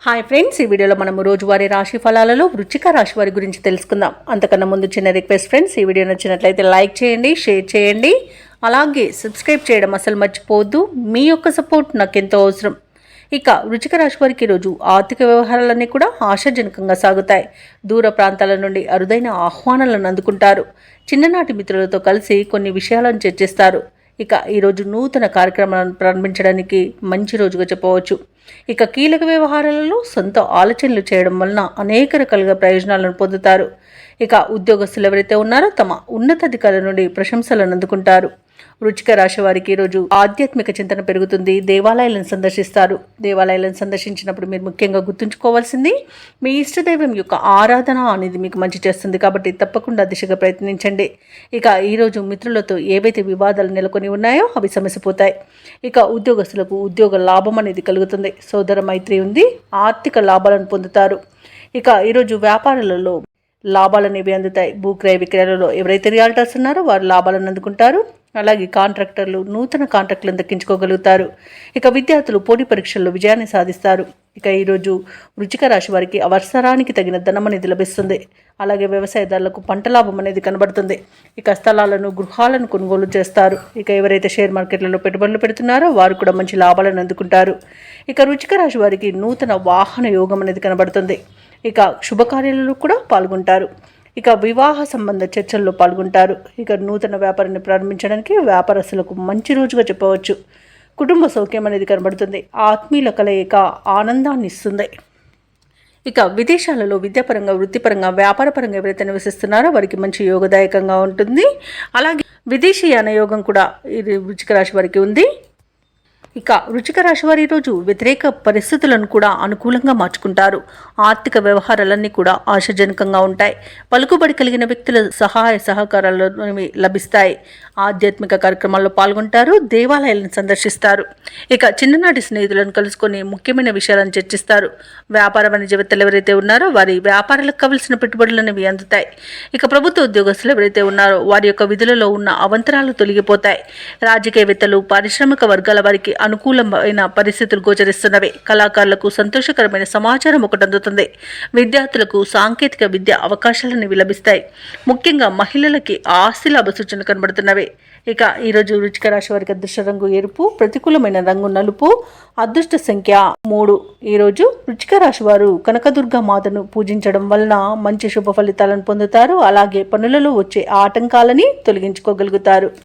Hi friends, ఈ వీడియోలో మనము రోజువారీ రాశి ఫలాలలో వృశ్చిక రాశి వారి గురించి తెలుసుకుందాం. అంతకన్నా ముందు చిన్న రిక్వెస్ట్ ఫ్రెండ్స్, ఈ వీడియో నచ్చినట్లయితే లైక్ చేయండి, షేర్ చేయండి, అలాగే సబ్స్క్రైబ్ చేయడం అసలు మర్చిపోవద్దు. మీ యొక్క సపోర్ట్ నాకు ఎంతో అవసరం. ఇక వృశ్చిక రాశి వారికి ఈరోజు ఆర్థిక వ్యవహారాలన్నీ కూడా ఆశాజనకంగా సాగుతాయి. దూర ప్రాంతాల నుండి అరుదైన ఆహ్వానాలను అందుకుంటారు. చిన్ననాటి మిత్రులతో కలిసి కొన్ని విషయాలను చర్చిస్తారు. ఇక ఈరోజు నూతన కార్యక్రమాలను ప్రారంభించడానికి మంచి రోజుగా చెప్పవచ్చు. ఇక కీలక వ్యవహారాలలో సొంత ఆలోచనలు చేయడం వలన అనేక రకాలుగా ప్రయోజనాలను పొందుతారు. ఇక ఉద్యోగస్తులు ఎవరైతే ఉన్నారో తమ ఉన్నతాధికారుల నుండి ప్రశంసలను అందుకుంటారు. వృశ్చిక రాశి వారికి ఈరోజు ఆధ్యాత్మిక చింతన పెరుగుతుంది. దేవాలయాలను సందర్శిస్తారు. దేవాలయాలను సందర్శించినప్పుడు మీరు ముఖ్యంగా గుర్తుంచుకోవాల్సింది మీ ఇష్టదైవం యొక్క ఆరాధన అనేది మీకు మంచి చేస్తుంది. కాబట్టి తప్పకుండా దిశగా ప్రయత్నించండి. ఇక ఈరోజు మిత్రులతో ఏవైతే వివాదాలు నెలకొని ఉన్నాయో అవి సమసిపోతాయి. ఇక ఉద్యోగస్తులకు ఉద్యోగ లాభం అనేది కలుగుతుంది. సోదర మైత్రి ఉంది. ఆర్థిక లాభాలను పొందుతారు. ఇక ఈరోజు వ్యాపారాలలో లాభాలనేవి అందుతాయి. భూక్రయ విక్రయాలలో ఎవరైతే రియాల్టర్స్ ఉన్నారో వారు లాభాలను అందుకుంటారు. అలాగే కాంట్రాక్టర్లు నూతన కాంట్రాక్టులను దక్కించుకోగలుగుతారు. ఇక విద్యార్థులు పోటీ పరీక్షల్లో విజయాన్ని సాధిస్తారు. ఇక ఈరోజు వృశ్చిక రాశి వారికి అవసరానికి తగిన ధనం అనేది లభిస్తుంది. అలాగే వ్యవసాయదారులకు పంట లాభం అనేది కనబడుతుంది. ఇక స్థలాలను గృహాలను కొనుగోలు చేస్తారు. ఇక ఎవరైతే షేర్ మార్కెట్లలో పెట్టుబడులు పెడుతున్నారో వారు కూడా మంచి లాభాలను అందుకుంటారు. ఇక వృశ్చిక రాశి వారికి నూతన వాహన యోగం అనేది కనబడుతుంది. ఇక శుభకార్యాలలో కూడా పాల్గొంటారు. ఇక వివాహ సంబంధ చర్చల్లో పాల్గొంటారు. ఇక నూతన వ్యాపారాన్ని ప్రారంభించడానికి వ్యాపారస్తులకు మంచి రోజుగా చెప్పవచ్చు. కుటుంబ సౌఖ్యం అనేది కనబడుతుంది. ఆత్మీయుల కలయిక ఆనందాన్ని ఇస్తుంది. ఇక విదేశాలలో విద్యాపరంగా వృత్తిపరంగా వ్యాపారపరంగా ఎవరైతే నివసిస్తున్నారో వారికి మంచి యోగదాయకంగా ఉంటుంది. అలాగే విదేశీయాన యోగం కూడా ఇది వృశ్చిక రాశి వారికి ఉంది. ఇక వృశ్చిక రాశి వారి ఈరోజు వ్యతిరేక పరిస్థితులను కూడా అనుకూలంగా మార్చుకుంటారు. ఆర్థిక వ్యవహారాలన్నీ కూడా ఆశాజనకంగా ఉంటాయి. పలుకుబడి కలిగిన వ్యక్తుల సహాయ సహకారాలు లభిస్తాయి. ఆధ్యాత్మిక కార్యక్రమాల్లో పాల్గొంటారు. దేవాలయాలను సందర్శిస్తారు. ఇక చిన్ననాటి స్నేహితులను కలుసుకొని ముఖ్యమైన విషయాలను చర్చిస్తారు. వ్యాపార వాణిజ్యవేత్తలు ఎవరైతే ఉన్నారో వారి వ్యాపారాలకు కావలసిన పెట్టుబడులు అనేవి అందుతాయి. ఇక ప్రభుత్వ ఉద్యోగస్తులు ఎవరైతే ఉన్నారో వారి యొక్క విధులలో ఉన్న అవంతరాలు తొలగిపోతాయి. రాజకీయవేత్తలు పారిశ్రామిక వర్గాల వారికి అనుకూలమైన పరిస్థితులు గోచరిస్తున్నవి. కళాకారులకు సంతోషకరమైన సమాచారం ఒకటి అందుతుంది. విద్యార్థులకు సాంకేతిక విద్య అవకాశాలను లభిస్తాయి. ముఖ్యంగా మహిళలకి ఆస్తి లాభ సూచనలు కనబడుతున్నవి. ఇక ఈరోజు వృశ్చిక రాశి వారికి అదృష్ట రంగు ఎరుపు, ప్రతికూలమైన రంగు నలుపు, అదృష్ట సంఖ్య 3. ఈరోజు వృశ్చిక రాశి వారు కనకదుర్గ మాతను పూజించడం వలన మంచి శుభ ఫలితాలను పొందుతారు. అలాగే పనులలో వచ్చే ఆటంకాలని తొలగించుకోగలుగుతారు.